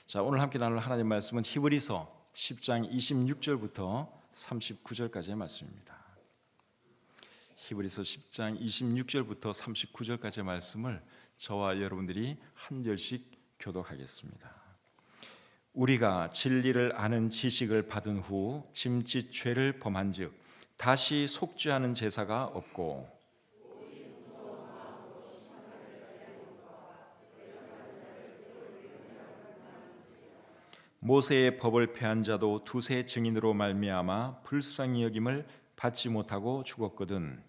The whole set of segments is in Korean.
자, 오늘 함께 나눌 하나님의 말씀은 히브리서 10장 26절부터 39절까지의 말씀입니다. 히브리서 10장 26절부터 39절까지의 말씀을 저와 여러분들이 한 절씩 교독하겠습니다. 우리가 진리를 아는 지식을 받은 후 짐짓 죄를 범한즉 다시 속죄하는 제사가 없고 모세의 법을 폐한 자도 두세 증인으로 말미암아 불쌍히 여김을 받지 못하고 죽었거든.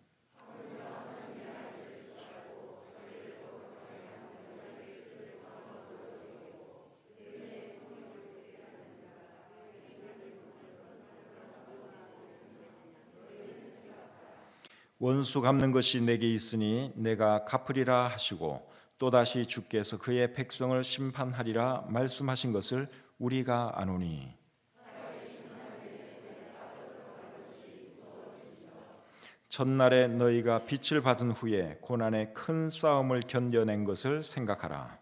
원수 갚는 것이 내게 있으니 내가 갚으리라 하시고 또다시 주께서 그의 백성을 심판하리라 말씀하신 것을 우리가 아노니 첫날에 너희가 빛을 받은 후에 고난의 큰 싸움을 견뎌낸 것을 생각하라.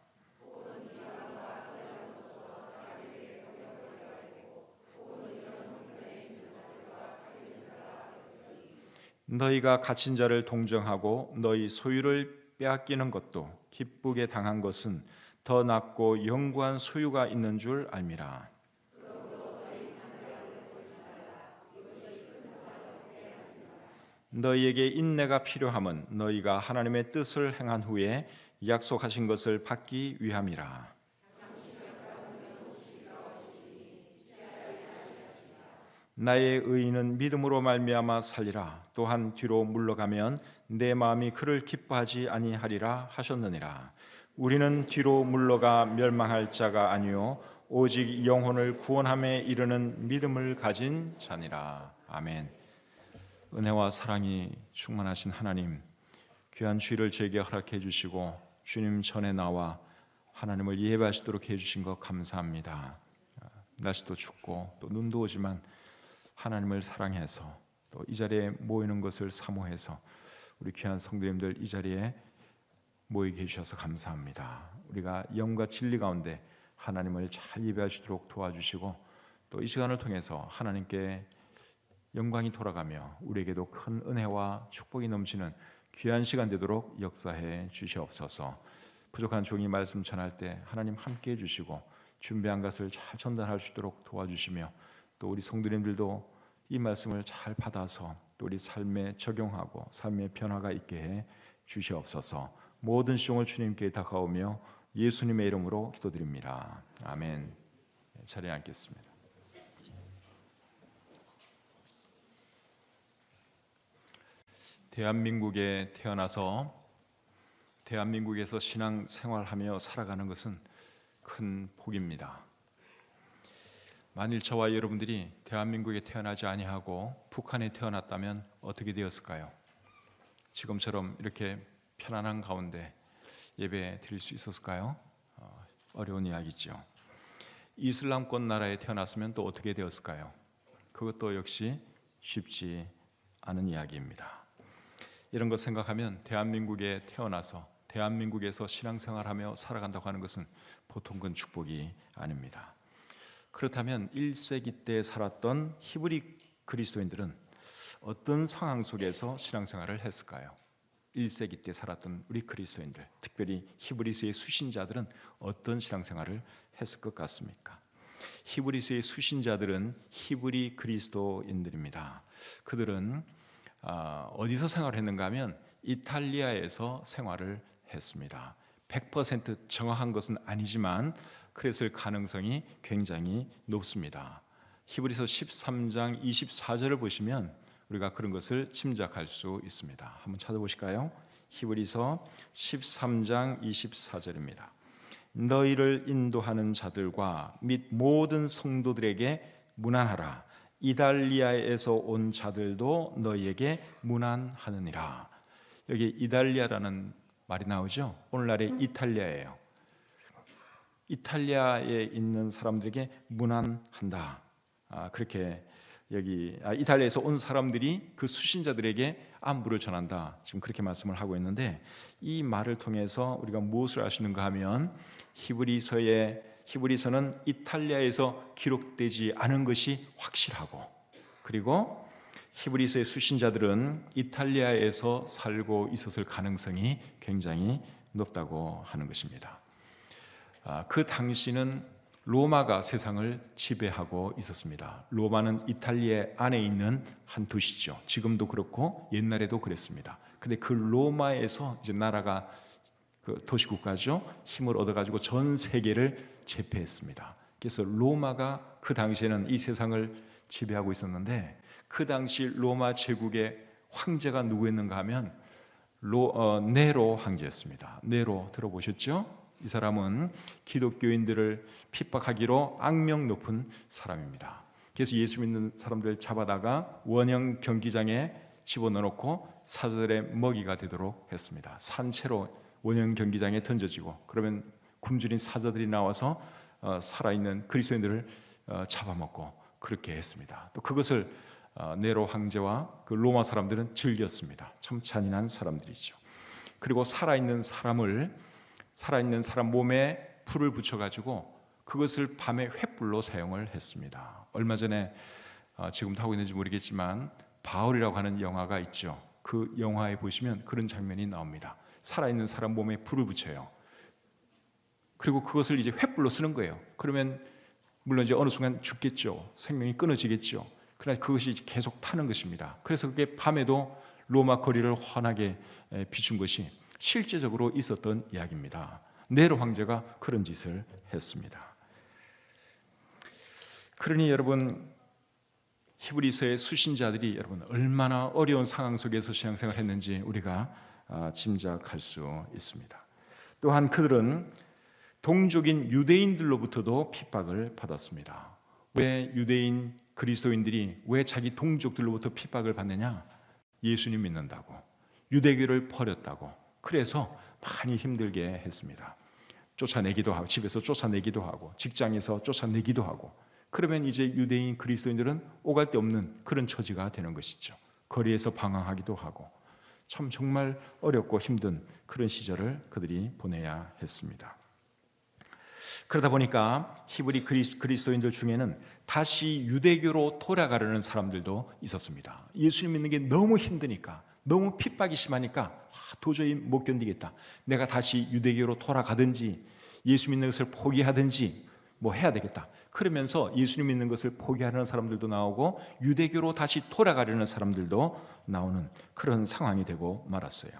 너희가 갇힌 자를 동정하고 너희 소유를 빼앗기는 것도 기쁘게 당한 것은 더 낫고 영구한 소유가 있는 줄 알미라. 너희에게 인내가 필요함은 너희가 하나님의 뜻을 행한 후에 약속하신 것을 받기 위함이라. 나의 의인은 믿음으로 말미암아 살리라. 또한 뒤로 물러가면 내 마음이 그를 기뻐하지 아니하리라 하셨느니라. 우리는 뒤로 물러가 멸망할 자가 아니요 오직 영혼을 구원함에 이르는 믿음을 가진 자니라. 아멘. 은혜와 사랑이 충만하신 하나님, 귀한 주일을 저에게 허락해 주시고 주님 전에 나와 하나님을 예배하시도록 해주신 것 감사합니다. 날씨도 춥고 또 눈도 오지만 하나님을 사랑해서 또 이 자리에 모이는 것을 사모해서 우리 귀한 성도님들 이 자리에 모이게 해주셔서 감사합니다. 우리가 영과 진리 가운데 하나님을 잘 예배하시도록 도와주시고 또 이 시간을 통해서 하나님께 영광이 돌아가며 우리에게도 큰 은혜와 축복이 넘치는 귀한 시간 되도록 역사해 주시옵소서. 부족한 종이 말씀 전할 때 하나님 함께 해주시고 준비한 것을 잘 전달할 수 있도록 도와주시며 또 우리 성도님들도 이 말씀을 잘 받아서 또 우리 삶에 적용하고 삶의 변화가 있게 해 주시옵소서. 모든 시종을 주님께 다가오며 예수님의 이름으로 기도드립니다. 아멘. 자리에 앉겠습니다. 대한민국에 태어나서 대한민국에서 신앙생활하며 살아가는 것은 큰 복입니다. 만일 저와 여러분들이 대한민국에 태어나지 아니하고 북한에 태어났다면 어떻게 되었을까요? 지금처럼 이렇게 편안한 가운데 예배 드릴 수 있었을까요? 어려운 이야기죠. 이슬람권 나라에 태어났으면 또 어떻게 되었을까요? 그것도 역시 쉽지 않은 이야기입니다. 이런 것 생각하면 대한민국에 태어나서 대한민국에서 신앙생활하며 살아간다고 하는 것은 보통 큰 축복이 아닙니다. 그렇다면 1세기 때 살았던 히브리 그리스도인들은 어떤 상황 속에서 신앙생활을 했을까요? 1세기 때 살았던 우리 그리스도인들, 특별히 히브리서의 수신자들은 어떤 신앙생활을 했을 것 같습니까? 히브리서의 수신자들은 히브리 그리스도인들입니다. 그들은 어디서 생활했는가 하면 이탈리아에서 생활을 했습니다. 100% 정확한 것은 아니지만 그랬을 가능성이 굉장히 높습니다. 히브리서 13장 24절을 보시면 우리가 그런 것을 짐작할 수 있습니다. 한번 찾아보실까요? 히브리서 13장 24절입니다. 너희를 인도하는 자들과 및 모든 성도들에게 문안하라. 이달리아에서 온 자들도 너희에게 문안하느니라. 여기 이달리아라는 말이 나오죠. 오늘날의 이탈리아예요. 이탈리아에 있는 사람들에게 문안한다. 그렇게 여기 이탈리아에서 온 사람들이 그 수신자들에게 안부를 전한다. 지금 그렇게 말씀을 하고 있는데 이 말을 통해서 우리가 무엇을 알 수 있는가 하면 히브리서의 히브리서는 이탈리아에서 기록되지 않은 것이 확실하고, 그리고 히브리서의 수신자들은 이탈리아에서 살고 있었을 가능성이 굉장히 높다고 하는 것입니다. 그 당시는 로마가 세상을 지배하고 있었습니다. 로마는 이탈리아 안에 있는 한 도시죠. 지금도 그렇고 옛날에도 그랬습니다. 근데 그 로마에서 이제 나라가 그 도시국가죠. 힘을 얻어가지고 전 세계를 제패했습니다. 그래서 로마가 그 당시에는 이 세상을 지배하고 있었는데, 그 당시 로마 제국의 황제가 누구였는가 하면 네로 황제였습니다. 네로 들어보셨죠? 이 사람은 기독교인들을 핍박하기로 악명 높은 사람입니다. 그래서 예수 믿는 사람들 잡아다가 원형 경기장에 집어넣고 사자들의 먹이가 되도록 했습니다. 산채로 원형 경기장에 던져지고, 그러면 굶주린 사자들이 나와서 살아있는 그리스도인들을 잡아먹고 그렇게 했습니다. 또 그것을 네로 황제와 그 로마 사람들은 즐겼습니다. 참 잔인한 사람들이죠. 그리고 살아있는 사람 몸에 불을 붙여가지고 그것을 밤에 횃불로 사용을 했습니다. 얼마 전에 지금도 하고 있는지 모르겠지만 바울이라고 하는 영화가 있죠. 그 영화에 보시면 그런 장면이 나옵니다. 살아있는 사람 몸에 불을 붙여요. 그리고 그것을 이제 횃불로 쓰는 거예요. 그러면 물론 이제 어느 순간 죽겠죠. 생명이 끊어지겠죠. 그러나 그것이 계속 타는 것입니다. 그래서 그게 밤에도 로마 거리를 환하게 비춘 것이 실제적으로 있었던 이야기입니다. 네로 황제가 그런 짓을 했습니다. 그러니 여러분, 히브리서의 수신자들이 여러분 얼마나 어려운 상황 속에서 신앙생활을 했는지 우리가 짐작할 수 있습니다. 또한 그들은 동족인 유대인들로부터도 핍박을 받았습니다. 왜 유대인 그리스도인들이 왜 자기 동족들로부터 핍박을 받느냐? 예수님 믿는다고, 유대교를 버렸다고, 그래서 많이 힘들게 했습니다. 쫓아내기도 하고, 집에서 쫓아내기도 하고, 직장에서 쫓아내기도 하고, 그러면 이제 유대인 그리스도인들은 오갈 데 없는 그런 처지가 되는 것이죠. 거리에서 방황하기도 하고, 참 정말 어렵고 힘든 그런 시절을 그들이 보내야 했습니다. 그러다 보니까 히브리 그리스도인들 중에는 다시 유대교로 돌아가려는 사람들도 있었습니다. 예수님 믿는 게 너무 힘드니까, 너무 핍박이 심하니까 도저히 못 견디겠다, 내가 다시 유대교로 돌아가든지 예수 믿는 것을 포기하든지 뭐 해야 되겠다. 그러면서 예수님 믿는 것을 포기하려는 사람들도 나오고 유대교로 다시 돌아가려는 사람들도 나오는 그런 상황이 되고 말았어요.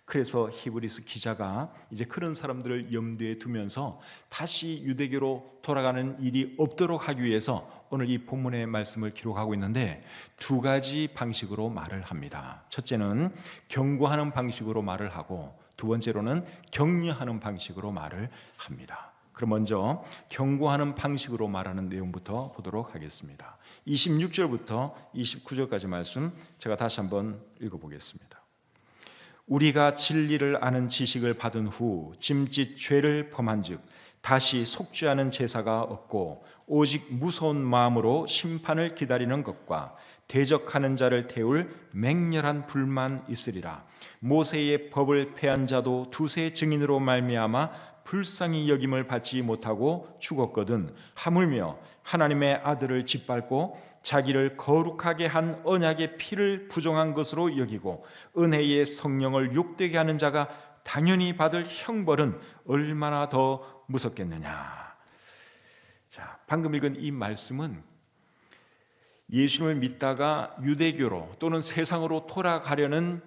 그래서 히브리서 기자가 이제 그런 사람들을 염두에 두면서 다시 유대교로 돌아가는 일이 없도록 하기 위해서 오늘 이 본문의 말씀을 기록하고 있는데, 두 가지 방식으로 말을 합니다. 첫째는 경고하는 방식으로 말을 하고, 두 번째로는 격려하는 방식으로 말을 합니다. 그럼 먼저 경고하는 방식으로 말하는 내용부터 보도록 하겠습니다. 26절부터 29절까지 말씀 제가 다시 한번 읽어보겠습니다. 우리가 진리를 아는 지식을 받은 후 짐짓 죄를 범한즉 다시 속죄하는 제사가 없고 오직 무서운 마음으로 심판을 기다리는 것과 대적하는 자를 태울 맹렬한 불만 있으리라. 모세의 법을 폐한 자도 두세 증인으로 말미암아 불쌍히 여김을 받지 못하고 죽었거든 하물며 하나님의 아들을 짓밟고 자기를 거룩하게 한 언약의 피를 부정한 것으로 여기고 은혜의 성령을 욕되게 하는 자가 당연히 받을 형벌은 얼마나 더 무섭겠느냐. 자, 방금 읽은 이 말씀은 예수님을 믿다가 유대교로 또는 세상으로 돌아가려는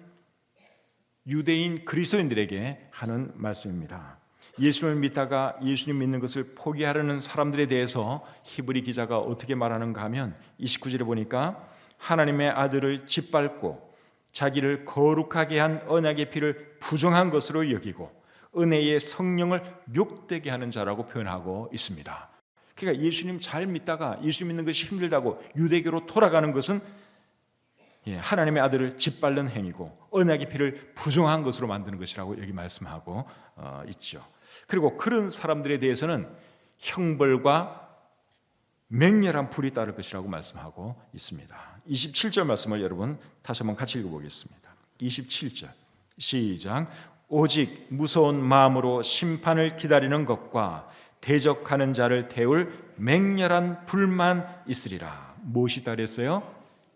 유대인 그리스도인들에게 하는 말씀입니다. 예수님을 믿다가 예수님 믿는 것을 포기하려는 사람들에 대해서 히브리 기자가 어떻게 말하는가 하면 29절에 보니까 하나님의 아들을 짓밟고 자기를 거룩하게 한 언약의 피를 부정한 것으로 여기고 은혜의 성령을 욕되게 하는 자라고 표현하고 있습니다. 그러니까 예수님 잘 믿다가 예수님 믿는 것이 힘들다고 유대교로 돌아가는 것은 하나님의 아들을 짓밟는 행위고 언약의 피를 부정한 것으로 만드는 것이라고 여기 말씀하고 있죠. 그리고 그런 사람들에 대해서는 형벌과 맹렬한 불이 따를 것이라고 말씀하고 있습니다. 27절 말씀을 여러분 다시 한번 같이 읽어보겠습니다. 27절 시작. 오직 무서운 마음으로 심판을 기다리는 것과 대적하는 자를 태울 맹렬한 불만 있으리라. 무엇이다 그랬어요?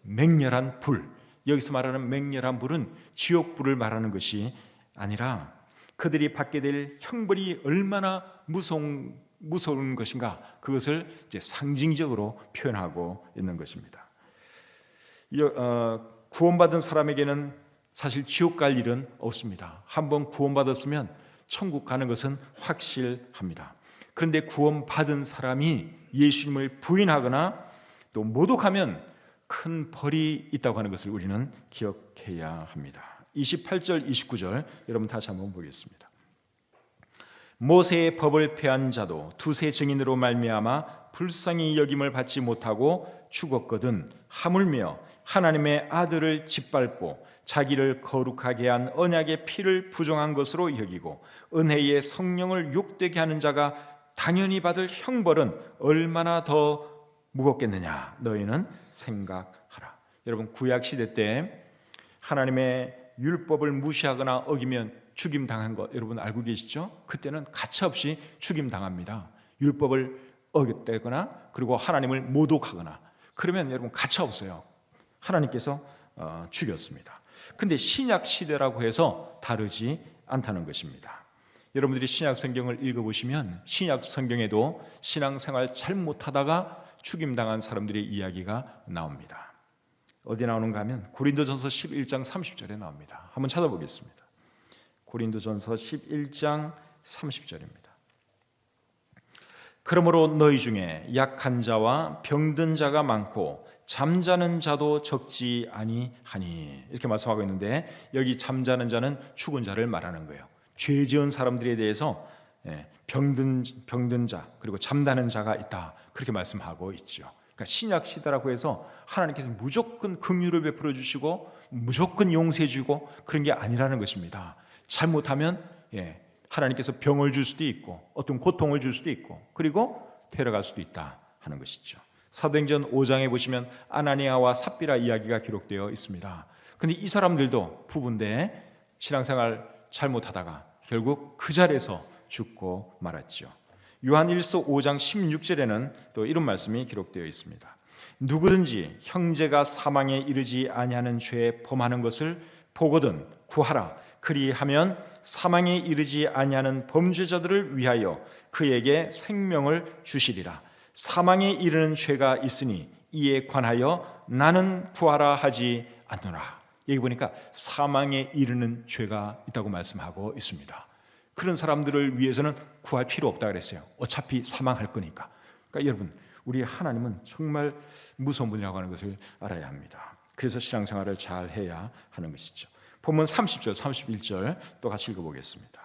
맹렬한 불. 여기서 말하는 맹렬한 불은 지옥불을 말하는 것이 아니라 그들이 받게 될 형벌이 얼마나 무서운 것인가, 그것을 이제 상징적으로 표현하고 있는 것입니다. 구원받은 사람에게는 사실 지옥 갈 일은 없습니다. 한번 구원받았으면 천국 가는 것은 확실합니다. 그런데 구원받은 사람이 예수님을 부인하거나 또 모독하면 큰 벌이 있다고 하는 것을 우리는 기억해야 합니다. 28절 29절 여러분 다시 한번 보겠습니다. 모세의 법을 폐한 자도 두세 증인으로 말미암아 불쌍히 여김을 받지 못하고 죽었거든 하물며 하나님의 아들을 짓밟고 자기를 거룩하게 한 언약의 피를 부정한 것으로 여기고 은혜의 성령을 욕되게 하는 자가 당연히 받을 형벌은 얼마나 더 무겁겠느냐 너희는 생각하라. 여러분, 구약 시대 때 하나님의 율법을 무시하거나 어기면 죽임 당한 것 여러분 알고 계시죠? 그때는 가차없이 죽임 당합니다. 율법을 어겼다거나 그리고 하나님을 모독하거나 그러면 여러분 가차없어요. 하나님께서 죽였습니다. 근데 신약 시대라고 해서 다르지 않다는 것입니다. 여러분들이 신약 성경을 읽어보시면 신약 성경에도 신앙생활 잘못하다가 죽임당한 사람들의 이야기가 나옵니다. 어디 나오는가 하면 고린도전서 11장 30절에 나옵니다. 한번 찾아보겠습니다. 고린도전서 11장 30절입니다. 그러므로 너희 중에 약한 자와 병든 자가 많고 잠자는 자도 적지 아니하니, 이렇게 말씀하고 있는데 여기 잠자는 자는 죽은 자를 말하는 거예요. 죄 지은 사람들에 대해서 병든 자 그리고 잠자는 자가 있다, 그렇게 말씀하고 있죠. 그러니까 신약 시대라고 해서 하나님께서 무조건 긍휼을 베풀어 주시고 무조건 용서해 주고 그런 게 아니라는 것입니다. 잘못하면 하나님께서 병을 줄 수도 있고 어떤 고통을 줄 수도 있고 그리고 데려갈 수도 있다 하는 것이죠. 사도행전 5장에 보시면 아나니아와 삽비라 이야기가 기록되어 있습니다. 그런데 이 사람들도 부부인데 신앙생활 잘못하다가 결국 그 자리에서 죽고 말았죠. 요한일서 5장 16절에는 또 이런 말씀이 기록되어 있습니다. 누구든지 형제가 사망에 이르지 아니하는 죄에 범하는 것을 보거든 구하라. 그리하면 사망에 이르지 아니하는 범죄자들을 위하여 그에게 생명을 주시리라. 사망에 이르는 죄가 있으니 이에 관하여 나는 구하라 하지 않노라. 여기 보니까 사망에 이르는 죄가 있다고 말씀하고 있습니다. 그런 사람들을 위해서는 구할 필요 없다 그랬어요. 어차피 사망할 거니까. 그러니까 여러분, 우리 하나님은 정말 무서운 분이라고 하는 것을 알아야 합니다. 그래서 신앙생활을 잘 해야 하는 것이죠. 본문 30절 31절 또 같이 읽어보겠습니다.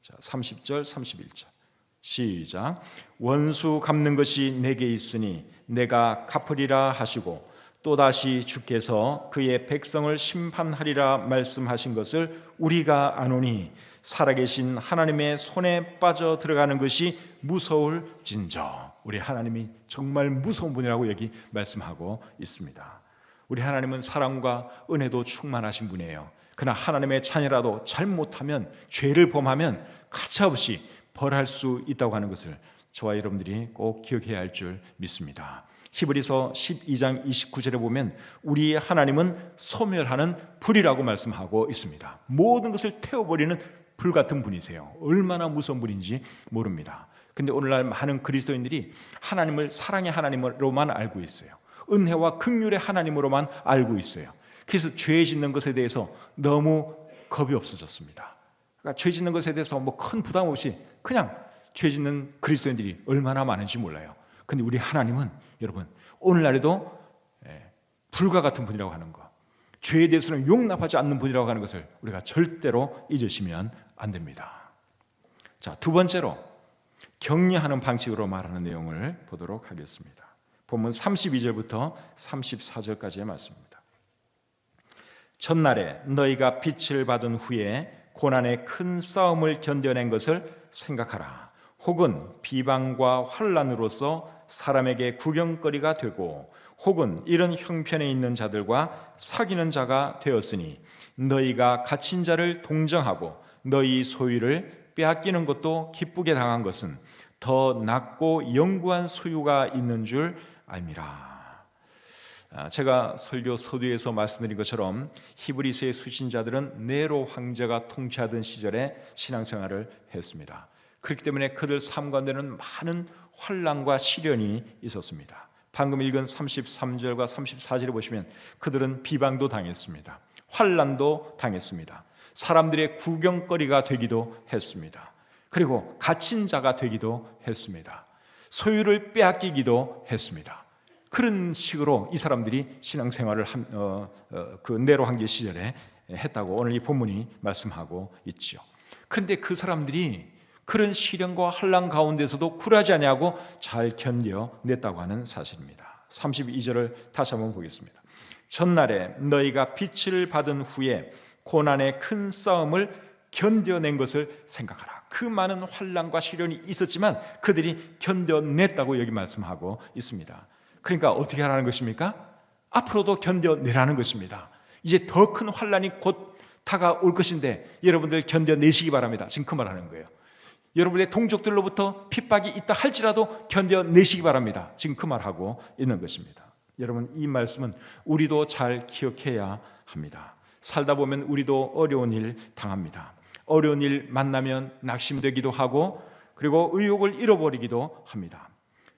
자, 30절 31절 시작. 원수 갚는 것이 내게 있으니 내가 갚으리라 하시고 또다시 주께서 그의 백성을 심판하리라 말씀하신 것을 우리가 아노니 살아계신 하나님의 손에 빠져 들어가는 것이 무서울진저. 우리 하나님이 정말 무서운 분이라고 여기 말씀하고 있습니다. 우리 하나님은 사랑과 은혜도 충만하신 분이에요. 그러나 하나님의 자녀라도 잘못하면 죄를 범하면 가차없이 벌할 수 있다고 하는 것을 저와 여러분들이 꼭 기억해야 할 줄 믿습니다. 히브리서 12장 29절에 보면 우리 하나님은 소멸하는 불이라고 말씀하고 있습니다. 모든 것을 태워버리는 불 같은 분이세요. 얼마나 무서운 분인지 모릅니다. 근데 오늘날 많은 그리스도인들이 하나님을 사랑의 하나님으로만 알고 있어요. 은혜와 긍휼의 하나님으로만 알고 있어요. 그래서 죄 짓는 것에 대해서 너무 겁이 없어졌습니다. 그러니까 죄 짓는 것에 대해서 뭐 큰 부담 없이 그냥 죄 짓는 그리스도인들이 얼마나 많은지 몰라요. 근데 우리 하나님은 여러분 오늘날에도 불과 같은 분이라고 하는 것, 죄에 대해서는 용납하지 않는 분이라고 하는 것을 우리가 절대로 잊으시면 안 됩니다. 자, 두 번째로 격려하는 방식으로 말하는 내용을 보도록 하겠습니다. 본문 32절부터 34절까지의 말씀입니다. 첫날에 너희가 빛을 받은 후에 고난의 큰 싸움을 견뎌낸 것을 생각하라. 혹은 비방과 환난으로서 사람에게 구경거리가 되고 혹은 이런 형편에 있는 자들과 사귀는 자가 되었으니 너희가 갇힌 자를 동정하고 너희 소유를 빼앗기는 것도 기쁘게 당한 것은 더 낮고 영구한 소유가 있는 줄 알미라. 제가 설교 서두에서 말씀드린 것처럼 히브리서의 수신자들은 네로 황제가 통치하던 시절에 신앙생활을 했습니다. 그렇기 때문에 그들 삶 가운데는 많은 환난과 시련이 있었습니다. 방금 읽은 33절과 34절을 보시면 그들은 비방도 당했습니다. 환난도 당했습니다. 사람들의 구경거리가 되기도 했습니다. 그리고 갇힌 자가 되기도 했습니다. 소유를 빼앗기기도 했습니다. 그런 식으로 이 사람들이 신앙생활을 그 네로 황제 시절에 했다고 오늘 이 본문이 말씀하고 있죠. 그런데 그 사람들이 그런 시련과 환난 가운데서도 굴하지 아니하고 잘 견뎌냈다고 하는 사실입니다. 32절을 다시 한번 보겠습니다. 전날에 너희가 빛을 받은 후에 고난의 큰 싸움을 견뎌낸 것을 생각하라. 그 많은 환난과 시련이 있었지만 그들이 견뎌냈다고 여기 말씀하고 있습니다. 그러니까 어떻게 하라는 것입니까? 앞으로도 견뎌내라는 것입니다. 이제 더 큰 환난이 곧 다가올 것인데 여러분들 견뎌내시기 바랍니다. 지금 그 말하는 거예요. 여러분의 동족들로부터 핍박이 있다 할지라도 견뎌내시기 바랍니다. 지금 그 말하고 있는 것입니다. 여러분, 이 말씀은 우리도 잘 기억해야 합니다. 살다 보면 우리도 어려운 일 당합니다. 어려운 일 만나면 낙심되기도 하고 그리고 의욕을 잃어버리기도 합니다.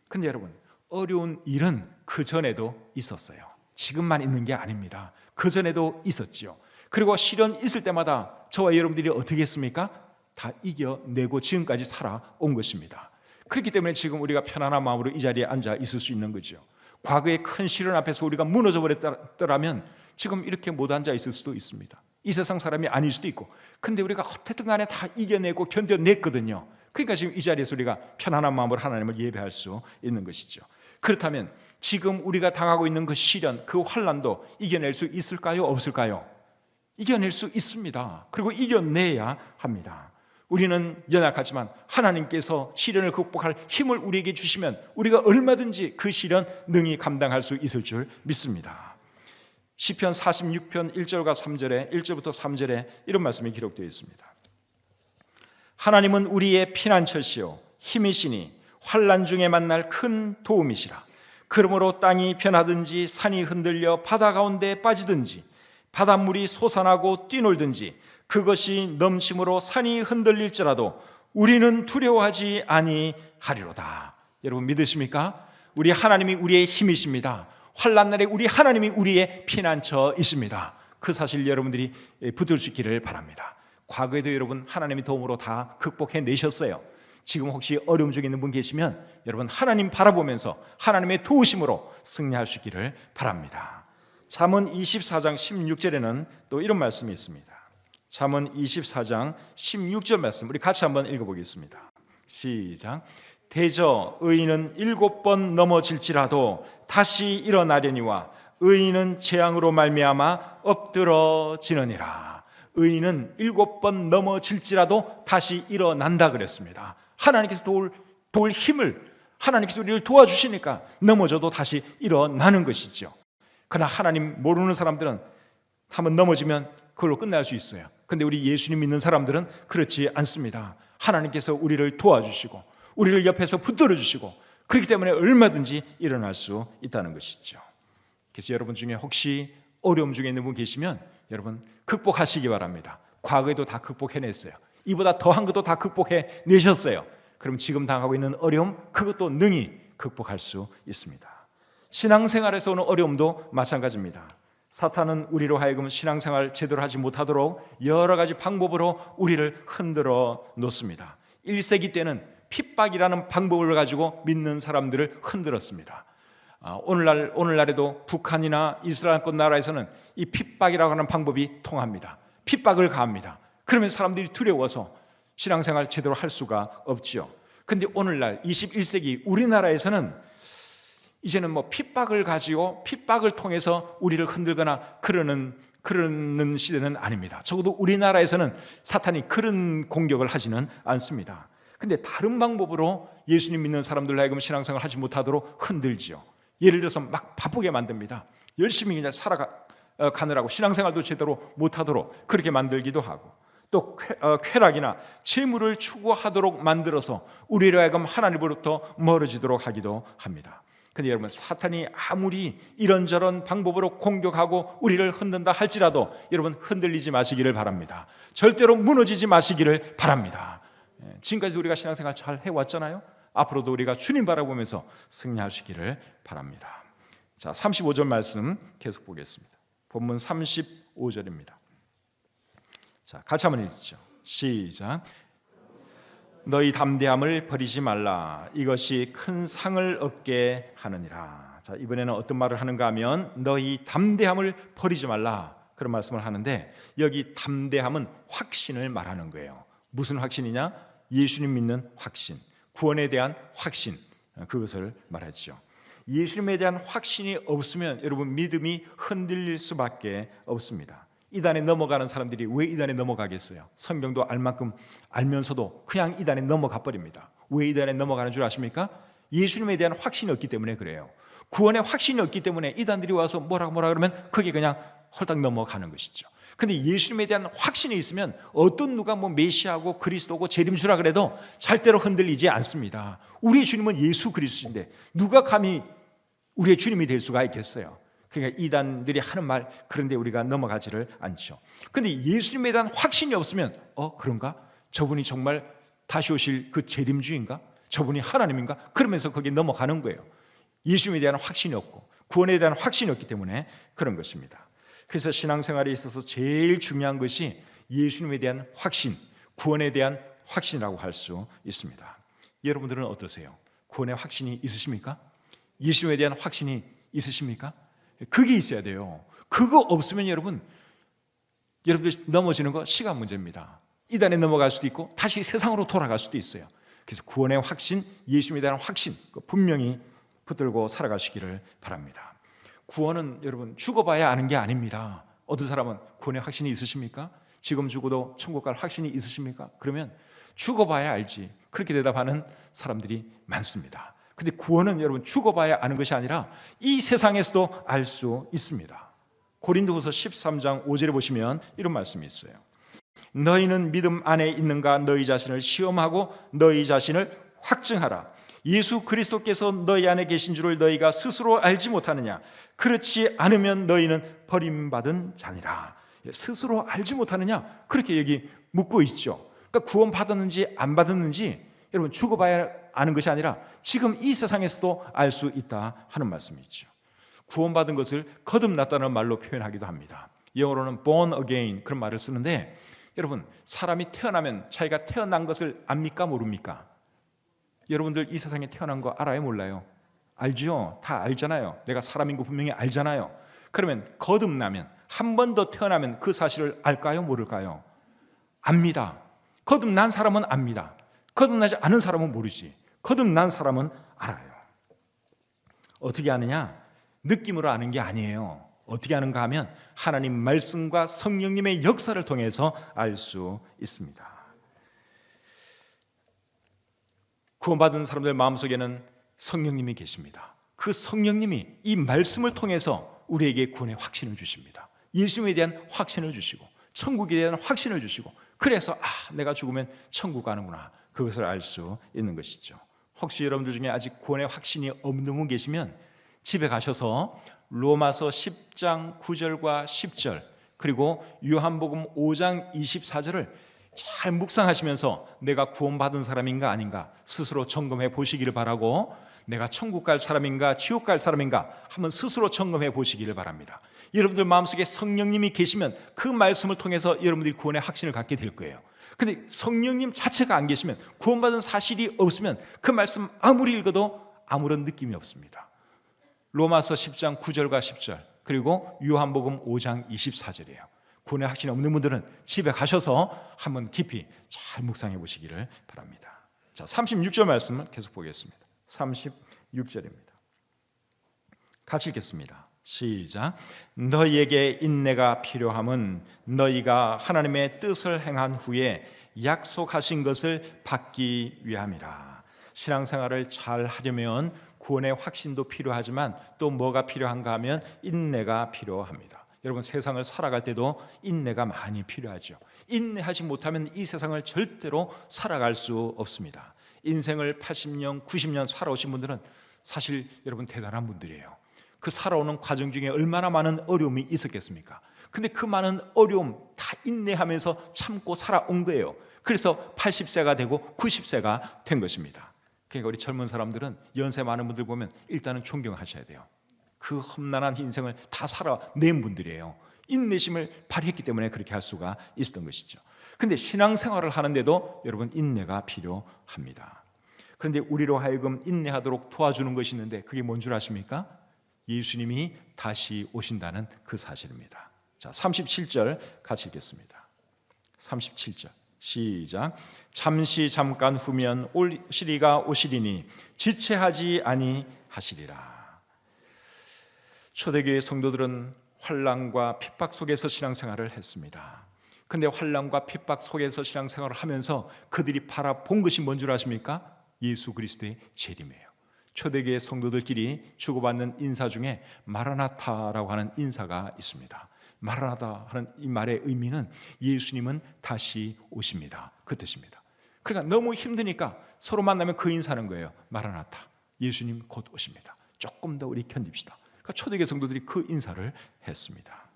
그런데 여러분, 어려운 일은 그전에도 있었어요. 지금만 있는 게 아닙니다. 그전에도 있었지요. 그리고 시련 있을 때마다 저와 여러분들이 어떻게 했습니까? 다 이겨내고 지금까지 살아온 것입니다. 그렇기 때문에 지금 우리가 편안한 마음으로 이 자리에 앉아 있을 수 있는 거죠. 과거의 큰 시련 앞에서 우리가 무너져 버렸더라면 지금 이렇게 못 앉아 있을 수도 있습니다. 이 세상 사람이 아닐 수도 있고, 근데 우리가 어쨌든 간에 다 이겨내고 견뎌냈거든요. 그러니까 지금 이 자리에서 우리가 편안한 마음으로 하나님을 예배할 수 있는 것이죠. 그렇다면 지금 우리가 당하고 있는 그 시련, 그 환난도 이겨낼 수 있을까요? 없을까요? 이겨낼 수 있습니다. 그리고 이겨내야 합니다. 우리는 연약하지만 하나님께서 시련을 극복할 힘을 우리에게 주시면 우리가 얼마든지 그 시련 능히 감당할 수 있을 줄 믿습니다. 시편 46편 1절과 3절에 1절부터 3절에 이런 말씀이 기록되어 있습니다. 하나님은 우리의 피난처시요 힘이시니 환난 중에 만날 큰 도움이시라. 그러므로 땅이 변하든지 산이 흔들려 바다 가운데 빠지든지 바닷물이 솟아나고 뛰놀든지 그것이 넘침으로 산이 흔들릴지라도 우리는 두려워하지 아니하리로다. 여러분 믿으십니까? 우리 하나님이 우리의 힘이십니다. 환난 날에 우리 하나님이 우리의 피난처이십니다. 그 사실 여러분들이 붙들 수 있기를 바랍니다. 과거에도 여러분 하나님의 도움으로 다 극복해내셨어요. 지금 혹시 어려움 중에 있는 분 계시면 여러분 하나님 바라보면서 하나님의 도우심으로 승리할 수 있기를 바랍니다. 잠언 24장 16절에는 또 이런 말씀이 있습니다. 잠언 24장 16절 말씀 우리 같이 한번 읽어보겠습니다. 시작. 대저 의인은 7번 넘어질지라도 다시 일어나려니와 의인은 재앙으로 말미암아 엎드러지느니라. 의인은 7번 넘어질지라도 다시 일어난다 그랬습니다. 하나님께서 도울 힘을 하나님께서 우리를 도와주시니까 넘어져도 다시 일어나는 것이죠. 그러나 하나님 모르는 사람들은 한번 넘어지면 그걸로 끝날 수 있어요. 그런데 우리 예수님 믿는 사람들은 그렇지 않습니다. 하나님께서 우리를 도와주시고 우리를 옆에서 붙들어 주시고 그렇기 때문에 얼마든지 일어날 수 있다는 것이죠. 그래서 여러분 중에 혹시 어려움 중에 있는 분 계시면 여러분 극복하시기 바랍니다. 과거에도 다 극복해냈어요. 이보다 더한 것도 다 극복해내셨어요. 그럼 지금 당하고 있는 어려움 그것도 능히 극복할 수 있습니다. 신앙생활에서 오는 어려움도 마찬가지입니다. 사탄은 우리로 하여금 신앙생활 제대로 하지 못하도록 여러 가지 방법으로 우리를 흔들어 놓습니다. 1세기 때는 핍박이라는 방법을 가지고 믿는 사람들을 흔들었습니다. 오늘날에도 북한이나 이스라엘권 나라에서는 이 핍박이라고 하는 방법이 통합니다. 핍박을 가합니다. 그러면 사람들이 두려워서 신앙생활 제대로 할 수가 없지요. 그런데 오늘날 21세기 우리나라에서는 이제는 핍박을 가지고 핍박을 통해서 우리를 흔들거나 그러는 시대는 아닙니다. 적어도 우리나라에서는 사탄이 그런 공격을 하지는 않습니다. 근데 다른 방법으로 예수님 믿는 사람들 하여금 신앙생활 하지 못하도록 흔들지요. 예를 들어서 막 바쁘게 만듭니다. 열심히 그냥 살아가느라고 신앙생활도 제대로 못하도록 그렇게 만들기도 하고, 또 쾌락이나 재물을 추구하도록 만들어서 우리로 하여금 하나님으로부터 멀어지도록 하기도 합니다. 근데 여러분, 사탄이 아무리 이런저런 방법으로 공격하고 우리를 흔든다 할지라도 여러분, 흔들리지 마시기를 바랍니다. 절대로 무너지지 마시기를 바랍니다. 지금까지 우리가 신앙생활 잘 해왔잖아요. 앞으로도 우리가 주님 바라보면서 승리하시기를 바랍니다. 자, 35절 말씀 계속 보겠습니다. 본문 35절입니다. 자, 같이 한번 읽죠. 시작. 너희 담대함을 버리지 말라. 이것이 큰 상을 얻게 하느니라. 자, 이번에는 어떤 말을 하는가 하면 너희 담대함을 버리지 말라, 그런 말씀을 하는데, 여기 담대함은 확신을 말하는 거예요. 무슨 확신이냐? 예수님 믿는 확신, 구원에 대한 확신, 그것을 말하죠. 예수님에 대한 확신이 없으면 여러분, 믿음이 흔들릴 수밖에 없습니다. 이단에 넘어가는 사람들이 왜 이단에 넘어가겠어요? 성경도 알 만큼 알면서도 그냥 이단에 넘어가 버립니다. 왜 이단에 넘어가는 줄 아십니까? 예수님에 대한 확신이 없기 때문에 그래요. 구원의 확신이 없기 때문에 이단들이 와서 뭐라 그러면 그게 그냥 헐떡 넘어가는 것이죠. 근데 예수님에 대한 확신이 있으면 어떤 누가 메시아고 그리스도고 재림주라 그래도 절대로 흔들리지 않습니다. 우리의 주님은 예수 그리스도인데 누가 감히 우리의 주님이 될 수가 있겠어요? 그러니까 이단들이 하는 말, 그런데 우리가 넘어가지를 않죠. 근데 예수님에 대한 확신이 없으면 그런가? 저분이 정말 다시 오실 그 재림주인가? 저분이 하나님인가? 그러면서 거기에 넘어가는 거예요. 예수님에 대한 확신이 없고 구원에 대한 확신이 없기 때문에 그런 것입니다. 그래서 신앙생활에 있어서 제일 중요한 것이 예수님에 대한 확신, 구원에 대한 확신이라고 할 수 있습니다. 여러분들은 어떠세요? 구원의 확신이 있으십니까? 예수님에 대한 확신이 있으십니까? 그게 있어야 돼요. 그거 없으면 여러분들 넘어지는 거 시간 문제입니다. 이단에 넘어갈 수도 있고 다시 세상으로 돌아갈 수도 있어요. 그래서 구원의 확신, 예수님에 대한 확신 분명히 붙들고 살아가시기를 바랍니다. 구원은 여러분 죽어봐야 아는 게 아닙니다. 어떤 사람은 구원의 확신이 있으십니까? 지금 죽어도 천국 갈 확신이 있으십니까? 그러면 죽어봐야 알지, 그렇게 대답하는 사람들이 많습니다. 근데 구원은 여러분 죽어봐야 아는 것이 아니라 이 세상에서도 알 수 있습니다. 고린도후서 13장 5절에 보시면 이런 말씀이 있어요. 너희는 믿음 안에 있는가 너희 자신을 시험하고 너희 자신을 확증하라. 예수 그리스도께서 너희 안에 계신 줄을 너희가 스스로 알지 못하느냐? 그렇지 않으면 너희는 버림받은 자니라. 스스로 알지 못하느냐? 그렇게 여기 묻고 있죠. 그러니까 구원 받았는지 안 받았는지 여러분 죽어봐야 아는 것이 아니라 지금 이 세상에서도 알 수 있다 하는 말씀이죠. 구원받은 것을 거듭났다는 말로 표현하기도 합니다. 영어로는 born again, 그런 말을 쓰는데, 여러분 사람이 태어나면 자기가 태어난 것을 압니까 모릅니까? 여러분들 이 세상에 태어난 거 알아요 몰라요? 알죠? 다 알잖아요. 내가 사람인 거 분명히 알잖아요. 그러면 거듭나면, 한 번 더 태어나면 그 사실을 알까요 모를까요? 압니다. 거듭난 사람은 압니다. 거듭나지 않은 사람은 모르지. 거듭난 사람은 알아요. 어떻게 아느냐? 느낌으로 아는 게 아니에요. 어떻게 아는가 하면 하나님 말씀과 성령님의 역사를 통해서 알 수 있습니다. 구원받은 사람들 마음속에는 성령님이 계십니다. 그 성령님이 이 말씀을 통해서 우리에게 구원의 확신을 주십니다. 예수님에 대한 확신을 주시고 천국에 대한 확신을 주시고, 그래서 내가 죽으면 천국 가는구나, 그것을 알 수 있는 것이죠. 혹시 여러분들 중에 아직 구원의 확신이 없는 분 계시면 집에 가셔서 로마서 10장 9절과 10절 그리고 요한복음 5장 24절을 잘 묵상하시면서 내가 구원받은 사람인가 아닌가 스스로 점검해 보시기를 바라고, 내가 천국 갈 사람인가 지옥 갈 사람인가 한번 스스로 점검해 보시기를 바랍니다. 여러분들 마음속에 성령님이 계시면 그 말씀을 통해서 여러분들이 구원의 확신을 갖게 될 거예요. 근데 성령님 자체가 안 계시면, 구원받은 사실이 없으면 그 말씀 아무리 읽어도 아무런 느낌이 없습니다. 로마서 10장 9절과 10절 그리고 요한복음 5장 24절이에요. 구원의 확신이 없는 분들은 집에 가셔서 한번 깊이 잘 묵상해 보시기를 바랍니다. 자, 36절 말씀을 계속 보겠습니다. 36절입니다. 같이 읽겠습니다. 시작. 너희에게 인내가 필요함은 너희가 하나님의 뜻을 행한 후에 약속하신 것을 받기 위함이라. 신앙생활을 잘 하려면 구원의 확신도 필요하지만 또 뭐가 필요한가 하면 인내가 필요합니다. 여러분, 세상을 살아갈 때도 인내가 많이 필요하죠. 인내하지 못하면 이 세상을 절대로 살아갈 수 없습니다. 인생을 80년, 90년 살아오신 분들은 사실 여러분 대단한 분들이에요. 그 살아오는 과정 중에 얼마나 많은 어려움이 있었겠습니까? 근데 그 많은 어려움 다 인내하면서 참고 살아온 거예요. 그래서 80세가 되고 90세가 된 것입니다. 그러니까 우리 젊은 사람들은 연세 많은 분들 보면 일단은 존경하셔야 돼요. 그 험난한 인생을 다 살아낸 분들이에요. 인내심을 발휘했기 때문에 그렇게 할 수가 있었던 것이죠. 그런데 신앙생활을 하는데도 여러분 인내가 필요합니다. 그런데 우리로 하여금 인내하도록 도와주는 것이 있는데 그게 뭔 줄 아십니까? 예수님이 다시 오신다는 그 사실입니다. 자, 37절 같이 읽겠습니다. 37절 시작. 잠시 잠깐 후면 오시리가 오시리니 지체하지 아니하시리라. 초대교회 성도들은 환난과 핍박 속에서 신앙생활을 했습니다. 그런데 환난과 핍박 속에서 신앙생활을 하면서 그들이 바라본 것이 뭔 줄 아십니까? 예수 그리스도의 재림이에요. 초대교회 성도들끼리 주고받는 인사 중에 마라나타라고 하는 인사가 있습니다. 마라나타 하는 이 말의 의미는 예수님은 다시 오십니다, 그 뜻입니다. 그러니까 너무 힘드니까 서로 만나면 그 인사하는 거예요. 마라나타, 예수님 곧 오십니다. 조금 더 우리 견딥시다. 그러니까 초대교회 성도들이 그 인사를 했습니다.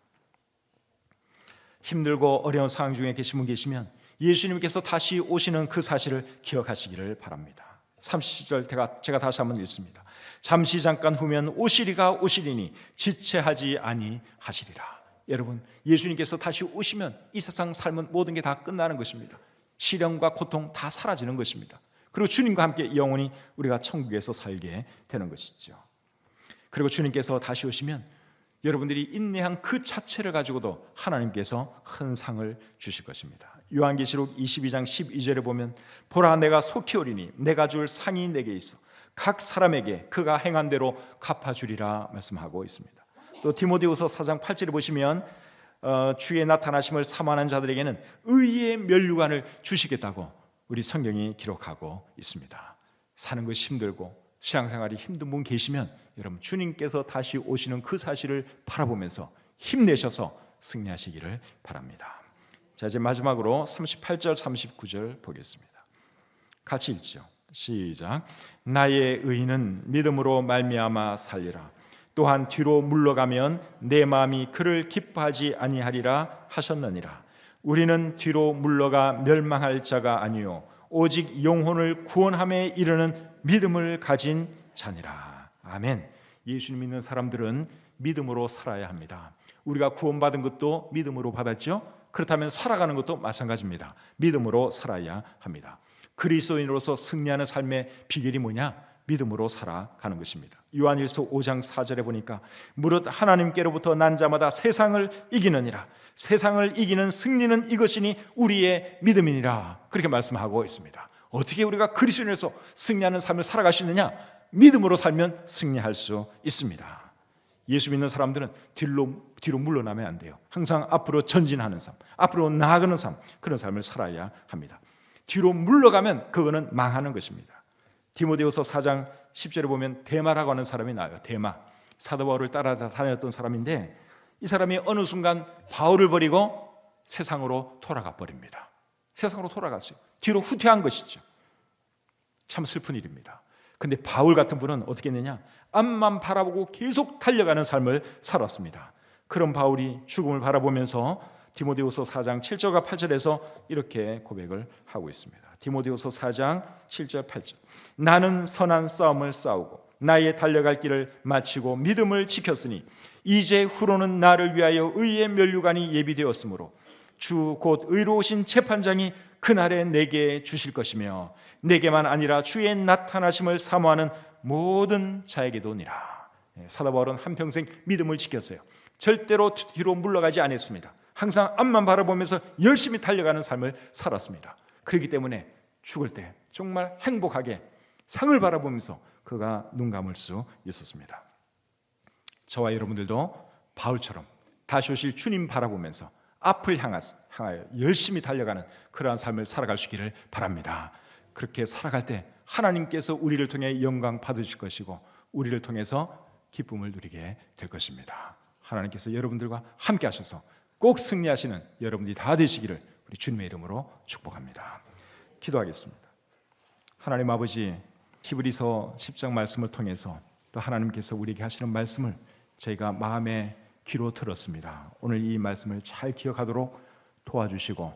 힘들고 어려운 상황 중에 계신 분 계시면 예수님께서 다시 오시는 그 사실을 기억하시기를 바랍니다. 30절 제가 다시 한번 읽습니다. 잠시 잠깐 후면 오시리가 오시리니 지체하지 아니하시리라. 여러분, 예수님께서 다시 오시면 이 세상 삶은 모든 게 다 끝나는 것입니다. 시련과 고통 다 사라지는 것입니다. 그리고 주님과 함께 영원히 우리가 천국에서 살게 되는 것이죠. 그리고 주님께서 다시 오시면 여러분들이 인내한 그 자체를 가지고도 하나님께서 큰 상을 주실 것입니다. 요한계시록 22장 12절에 보면 보라 내가 속히 오리니 내가 줄 상이 내게 있어 각 사람에게 그가 행한 대로 갚아주리라 말씀하고 있습니다. 또 디모데후서 4장 8절에 보시면 주의 나타나심을 사모하는 자들에게는 의의 면류관을 주시겠다고 우리 성경이 기록하고 있습니다. 사는 것이 힘들고 신앙생활이 힘든 분 계시면 여러분 주님께서 다시 오시는 그 사실을 바라보면서 힘내셔서 승리하시기를 바랍니다. 자, 이제 마지막으로 38절 39절 보겠습니다. 같이 읽죠. 시작. 나의 의인은 믿음으로 말미암아 살리라. 또한 뒤로 물러가면 내 마음이 그를 기뻐하지 아니하리라 하셨느니라. 우리는 뒤로 물러가 멸망할 자가 아니요 오직 영혼을 구원함에 이르는 믿음을 가진 자니라. 아멘. 예수님 믿는 사람들은 믿음으로 살아야 합니다. 우리가 구원받은 것도 믿음으로 받았죠. 그렇다면 살아가는 것도 마찬가지입니다. 믿음으로 살아야 합니다. 그리스도인으로서 승리하는 삶의 비결이 뭐냐? 믿음으로 살아가는 것입니다. 요한일서 5장 4절에 보니까 무릇 하나님께로부터 난 자마다 세상을 이기느니라. 세상을 이기는 승리는 이것이니 우리의 믿음이니라. 그렇게 말씀하고 있습니다. 어떻게 우리가 그리스도인으로서 승리하는 삶을 살아갈 수 있느냐? 믿음으로 살면 승리할 수 있습니다. 예수 믿는 사람들은 뒤로 물러나면 안 돼요. 항상 앞으로 전진하는 삶, 앞으로 나아가는 삶, 그런 삶을 살아야 합니다. 뒤로 물러가면 그거는 망하는 것입니다. 디모데후서 4장 10절에 보면 데마라고 하는 사람이 나와요. 데마, 사도 바울을 따라서 다녔던 사람인데 이 사람이 어느 순간 바울을 버리고 세상으로 돌아가 버립니다. 세상으로 돌아갔어요. 뒤로 후퇴한 것이죠. 참 슬픈 일입니다. 근데 바울 같은 분은 어떻게 했느냐? 앞만 바라보고 계속 달려가는 삶을 살았습니다. 그런 바울이 죽음을 바라보면서 디모데후서 4장 7절과 8절에서 이렇게 고백을 하고 있습니다. 디모데후서 4장 7절 8절. 나는 선한 싸움을 싸우고 나의 달려갈 길을 마치고 믿음을 지켰으니 이제 후로는 나를 위하여 의의 면류관이 예비되었으므로 주 곧 의로우신 재판장이 그날에 내게 주실 것이며 내게만 아니라 주의 나타나심을 사모하는 모든 자에게도니라. 사도 바울은 한평생 믿음을 지켰어요. 절대로 뒤로 물러가지 않았습니다. 항상 앞만 바라보면서 열심히 달려가는 삶을 살았습니다. 그렇기 때문에 죽을 때 정말 행복하게 상을 바라보면서 그가 눈 감을 수 있었습니다. 저와 여러분들도 바울처럼 다시 오실 주님 바라보면서 앞을 향하여 열심히 달려가는 그러한 삶을 살아갈 수 있기를 바랍니다. 그렇게 살아갈 때 하나님께서 우리를 통해 영광 받으실 것이고 우리를 통해서 기쁨을 누리게 될 것입니다. 하나님께서 여러분들과 함께 하셔서 꼭 승리하시는 여러분들이 다 되시기를 우리 주님의 이름으로 축복합니다. 기도하겠습니다. 하나님 아버지, 히브리서 10장 말씀을 통해서 또 하나님께서 우리에게 하시는 말씀을 저희가 마음의 귀로 들었습니다. 오늘 이 말씀을 잘 기억하도록 도와주시고,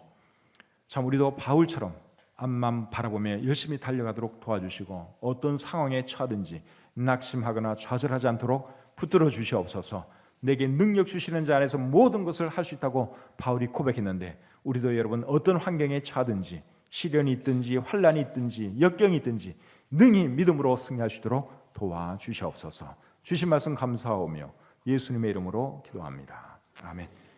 참 우리도 바울처럼 앞만 바라보며 열심히 달려가도록 도와주시고, 어떤 상황에 처하든지 낙심하거나 좌절하지 않도록 붙들어 주시옵소서. 내게 능력 주시는 자 안에서 모든 것을 할 수 있다고 바울이 고백했는데, 우리도 여러분 어떤 환경에 처하든지 시련이 있든지 환난이 있든지 역경이 있든지 능히 믿음으로 승리할 수 있도록 도와주시옵소서. 주신 말씀 감사하오며 예수님의 이름으로 기도합니다. 아멘.